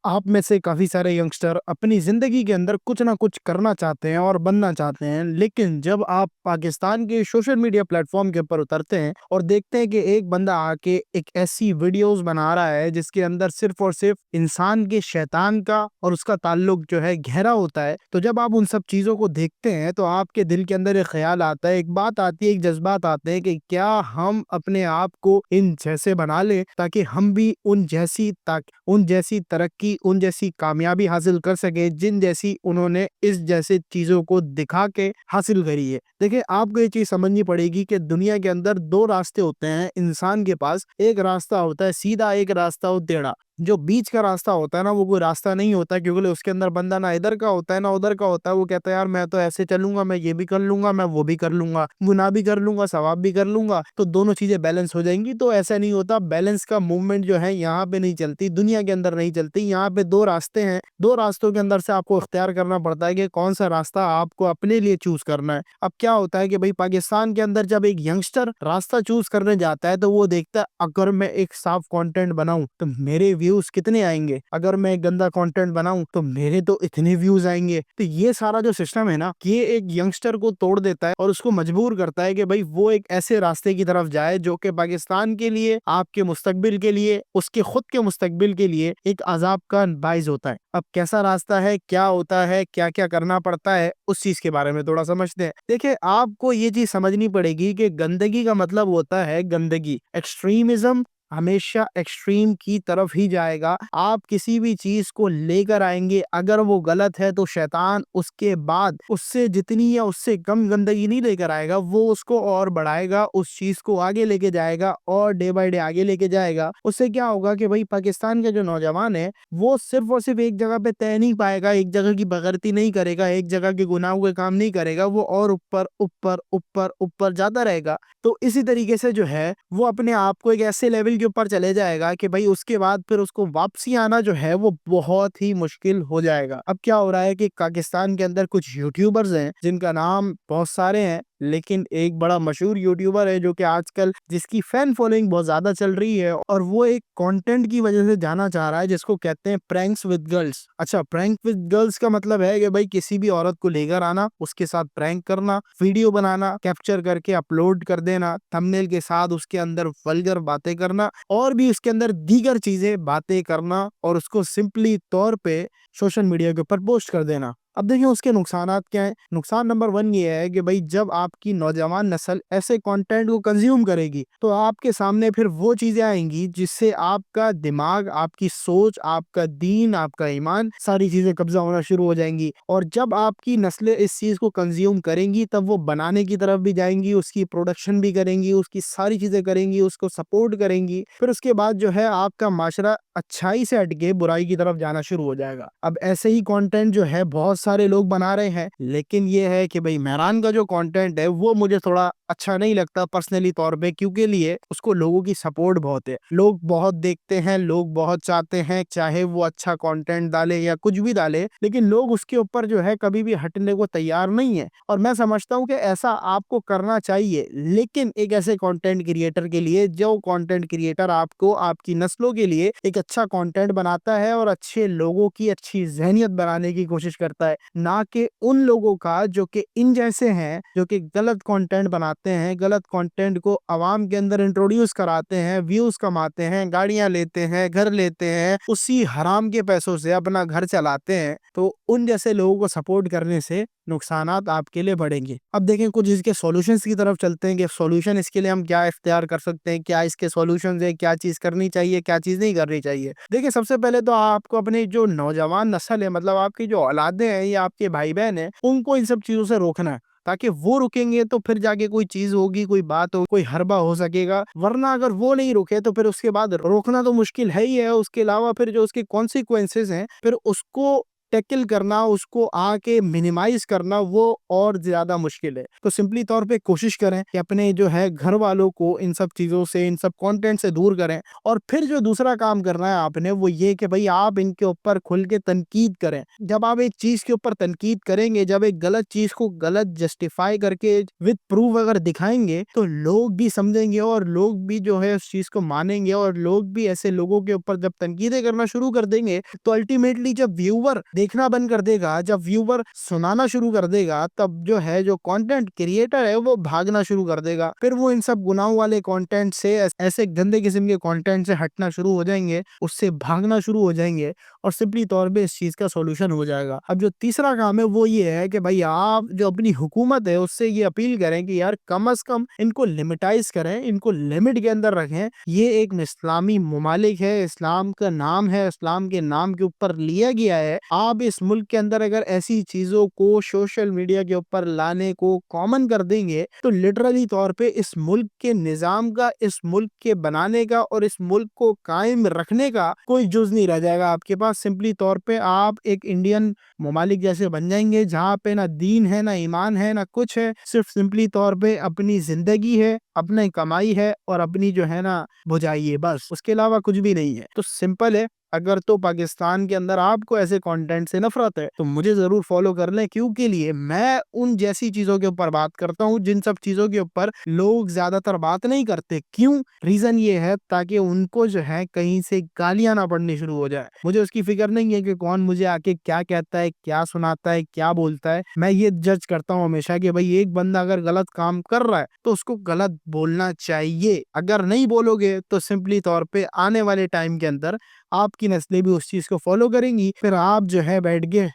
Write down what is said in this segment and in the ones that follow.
आप में से काफ़ी सारे यंगस्टर अपनी ज़िंदगी के अंदर कुछ ना कुछ करना चाहते हैं और बनना चाहते हैं, लेकिन जब आप पाकिस्तान के सोशल मीडिया प्लेटफॉर्म के ऊपर उतरते हैं और देखते हैं कि एक बंदा आके एक ऐसी वीडियोस बना रहा है जिसके अंदर सिर्फ और सिर्फ इंसान के शैतान का और उसका ताल्लुक जो है गहरा होता है, तो जब आप उन सब चीज़ों को देखते हैं तो आपके दिल के अंदर एक ख्याल आता है, एक बात आती है, एक जज्बात आते हैं कि क्या हम अपने आप को इन जैसे बना लें ताकि हम भी उन जैसी तरक्की, उन जैसी कामयाबी हासिल कर सके जिन जैसी उन्होंने इस जैसे चीजों को दिखा के हासिल करी है। देखिए, आपको ये चीज समझनी पड़ेगी कि दुनिया के अंदर दो रास्ते होते हैं इंसान के पास। एक रास्ता होता है सीधा, एक रास्ता हो टेढ़ा। जो बीच का रास्ता होता है ना, वो कोई रास्ता नहीं होता, क्योंकि उसके अंदर बंदा ना इधर का होता है ना उधर का होता है। वो कहता है यार मैं तो ऐसे चलूंगा, मैं ये भी कर लूंगा, मैं वो भी कर लूंगा, गुनाह भी कर लूंगा, सवाब भी कर लूंगा, तो दोनों चीजें बैलेंस हो जाएंगी। तो ऐसा नहीं होता। बैलेंस का मूवमेंट जो है यहाँ पे नहीं चलती, दुनिया के अंदर नहीं चलती। यहाँ पे दो रास्ते हैं, दो रास्तों के अंदर से आपको इख्तियार करना पड़ता है कि कौन सा रास्ता आपको अपने लिए चूज करना है। अब क्या होता है कि भाई पाकिस्तान के अंदर जब एक यंगस्टर रास्ता चूज करने जाता है तो वो देखता है अगर मैं एक साफ कंटेंट बनाऊं तो मेरे व्यूज कितने आएंगे, अगर मैं गंदा कंटेंट बनाऊं तो मेरे तो इतने व्यूज आएंगे। तो ये सारा जो सिस्टम है ना, ये एक यंगस्टर को तोड़ देता है और उसको मजबूर करता है कि भाई वो एक ऐसे रास्ते की तरफ जाए जो कि पाकिस्तान के लिए, आपके मुस्तकबिल के लिए, उसके खुद के मुस्तकबिल के लिए एक अजाब का बाइस होता है। अब कैसा रास्ता है, क्या होता है, क्या क्या करना पड़ता है, उस चीज के बारे में थोड़ा समझते हैं। देखिए, आपको ये चीज समझनी पड़ेगी कि गंदगी का मतलब होता है गंदगी। एक्सट्रीमिज्म हमेशा एक्सट्रीम की तरफ ही जाएगा। आप किसी भी चीज को लेकर आएंगे, अगर वो गलत है तो शैतान उसके बाद उससे जितनी या उससे कम गंदगी नहीं लेकर आएगा, वो उसको और बढ़ाएगा, उस चीज को आगे लेके जाएगा और डे बाय डे आगे लेके जाएगा। उससे क्या होगा कि भाई पाकिस्तान के जो नौजवान है वो सिर्फ और सिर्फ एक जगह पे तय नहीं पाएगा, एक जगह की बगैरती नहीं करेगा, एक जगह के गुनाहों के काम नहीं करेगा, वो और ऊपर ऊपर ऊपर ऊपर जाता रहेगा। तो इसी तरीके से जो है वो अपने आप को एक ऐसे लेवल के ऊपर चले जाएगा कि भाई उसके बाद फिर उसको वापसी आना जो है वो बहुत ही मुश्किल हो जाएगा। अब क्या हो रहा है कि पाकिस्तान के अंदर कुछ यूट्यूबर्स हैं जिनका नाम बहुत सारे हैं, लेकिन एक बड़ा मशहूर यूट्यूबर है जो कि आजकल जिसकी फैन फॉलोइंग बहुत ज्यादा चल रही है और वो एक कंटेंट की वजह से जाना चाह रहा है जिसको कहते हैं प्रैंक्स विद गर्ल्स। अच्छा, प्रैंक विद गर्ल्स का मतलब है कि भाई किसी भी औरत को लेकर आना, उसके साथ प्रैंक करना, वीडियो बनाना, कैप्चर करके अपलोड कर देना, थंबनेल के साथ उसके अंदर वल्गर बातें करना और भी उसके अंदर दीगर चीजें बातें करना और उसको सिंपली तौर पे सोशल मीडिया के ऊपर पोस्ट कर देना। अब देखिए उसके नुकसानात क्या है। नुकसान नंबर 1 ये है कि भाई जब आपकी नौजवान नस्ल ऐसे कंटेंट को कंज्यूम करेगी तो आपके सामने फिर वो चीजें आएंगी जिससे आपका दिमाग, आपकी सोच, आपका दीन, आपका ईमान, सारी चीजें कब्जा होना शुरू हो जाएंगी। और जब आपकी नस्लें इस चीज को कंज्यूम करेंगी तब वो बनाने की तरफ भी जाएंगी, उसकी प्रोडक्शन भी करेंगी, उसकी सारी चीजें करेंगी, उसको सपोर्ट करेंगी। फिर उसके बाद जो है आपका माशरा अच्छाई से हटके बुराई की तरफ जाना शुरू हो जाएगा। अब ऐसे ही कंटेंट जो है बहुत सारे लोग बना रहे हैं, लेकिन ये है कि भाई मेहरान का जो कंटेंट है वो मुझे थोड़ा अच्छा नहीं लगता पर्सनली तौर पे, क्योंकि लिए उसको लोगों की सपोर्ट बहुत है, लोग बहुत देखते हैं, लोग बहुत चाहते हैं, चाहे वो अच्छा कंटेंट डाले या कुछ भी डाले, लेकिन लोग उसके ऊपर जो है कभी भी हटने को तैयार नहीं है। और मैं समझता हूँ कि ऐसा आपको करना चाहिए, लेकिन एक ऐसे कंटेंट क्रिएटर के लिए जो कंटेंट क्रिएटर आपको, आपकी नस्लों के लिए एक अच्छा कंटेंट बनाता है और अच्छे लोगों की अच्छी ज़हनियत बनाने की कोशिश करता है, ना कि उन लोगों का जो कि इन जैसे हैं, जो कि गलत कंटेंट बनाते हैं, गलत कंटेंट को आवाम के अंदर इंट्रोड्यूस कराते हैं, व्यूज कमाते हैं, गाड़ियां लेते हैं, घर लेते हैं, उसी हराम के पैसों से अपना घर चलाते हैं। तो उन जैसे लोगों को सपोर्ट करने से नुकसानात आपके लिए बढ़ेंगे। अब देखें कुछ इसके सॉल्यूशंस की तरफ चलते हैं कि सॉल्यूशन इसके लिए हम क्या इख्तियार कर सकते हैं, क्या इसके सॉल्यूशंस है, क्या चीज करनी चाहिए, क्या चीज नहीं करनी चाहिए। देखिए, सबसे पहले तो आपको अपने जो नौजवान नस्ल है, मतलब आपकी जो औलादे हैं या आपके भाई बहन हैं, उनको इन सब चीजों से रोकना है, ताकि वो रुकेंगे तो फिर जाके कोई चीज होगी, कोई बात हो, कोई हरबा हो सकेगा। वरना अगर वो नहीं रुके तो फिर उसके बाद रोकना तो मुश्किल है ही है। उसके अलावा फिर जो उसके कॉन्सिक्वेंसेस हैं फिर उसको टैकल करना, उसको आके मिनिमाइज करना वो और ज्यादा मुश्किल है। तो सिंपली तौर पे कोशिश करें कि अपने जो है घर वालों को इन सब चीजों से, इन सब कंटेंट से दूर करें। और फिर जो दूसरा काम करना है आपने, वो ये कि भाई आप इनके ऊपर खुल के तनकीद करें। जब आप एक चीज के ऊपर तनकीद करेंगे, जब एक गलत चीज को गलत जस्टिफाई करके विद प्रूफ अगर दिखाएंगे, तो लोग भी समझेंगे और लोग भी जो है उस चीज को मानेंगे। और लोग भी ऐसे लोगों के ऊपर जब तनकीदें करना शुरू कर देंगे, तो अल्टीमेटली जब व्यूअर देखना बंद कर देगा, जब व्यूअर सुनाना शुरू कर देगा, तब जो है जो कंटेंट क्रिएटर है वो भागना शुरू कर देगा। फिर वो इन सब गुनाहों वाले कंटेंट से, ऐसे गंदे किस्म के कंटेंट से हटना शुरू हो जाएंगे, उससे भागना शुरू हो जाएंगे, और सिंपली तौर पे इस चीज का सॉल्यूशन हो जाएगा। अब जो तीसरा काम है वो ये है कि भाई आप जो अपनी हुकूमत है उससे ये अपील करें कि यार कम से कम इनको लिमिटाइज करें, इनको लिमिट के अंदर रखें। ये एक इस्लामी मुमालिक है, इस्लाम का नाम है, इस्लाम के नाम के ऊपर लिया गया है। आप इस मुल्क के अंदर अगर ऐसी चीजों को सोशल मीडिया के ऊपर लाने को कॉमन कर देंगे, तो लिटरली तौर पे इस मुल्क के निजाम का, इस मुल्क के बनाने का और इस मुल्क को कायम रखने का कोई जुज नहीं रह जाएगा आपके पास। सिंपली तौर पे आप एक इंडियन मुमालिक जैसे बन जाएंगे, जहाँ पे ना दीन है, ना ईमान है, ना कुछ है, सिर्फ सिंपली तौर पे अपनी जिंदगी है, अपनी कमाई है और अपनी जो है ना बुझाई है, बस उसके अलावा कुछ भी नहीं है। तो सिंपल है। अगर तो पाकिस्तान के अंदर आपको ऐसे कंटेंट से नफरत है, तो मुझे जरूर फॉलो कर लें, क्योंकि लिए मैं उन जैसी चीजों के ऊपर बात करता हूँ जिन सब चीजों के ऊपर लोग ज्यादातर बात नहीं करते। क्यों? रीजन ये है ताकि उनको जो है कहीं से गालियां ना पड़नी शुरू हो जाए। मुझे उसकी फिक्र नहीं है कि कौन मुझे आके क्या कहता है, क्या सुनाता है, क्या बोलता है। मैं ये जज करता हूँ हमेशा कि भाई एक बंदा अगर गलत काम कर रहा है तो उसको गलत बोलना चाहिए। अगर नहीं बोलोगे तो सिंपली तौर पे आने वाले टाइम के अंदर आपकी नस्लें भी उस चीज को फॉलो करेंगी, फिर आप जो है बैठ के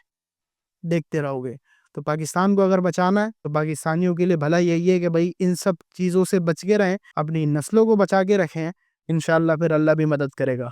देखते रहोगे। तो पाकिस्तान को अगर बचाना है तो पाकिस्तानियों के लिए भला यही है कि भाई इन सब चीजों से बच के रहें, अपनी नस्लों को बचा के रखें। इंशाल्लाह फिर अल्लाह भी मदद करेगा।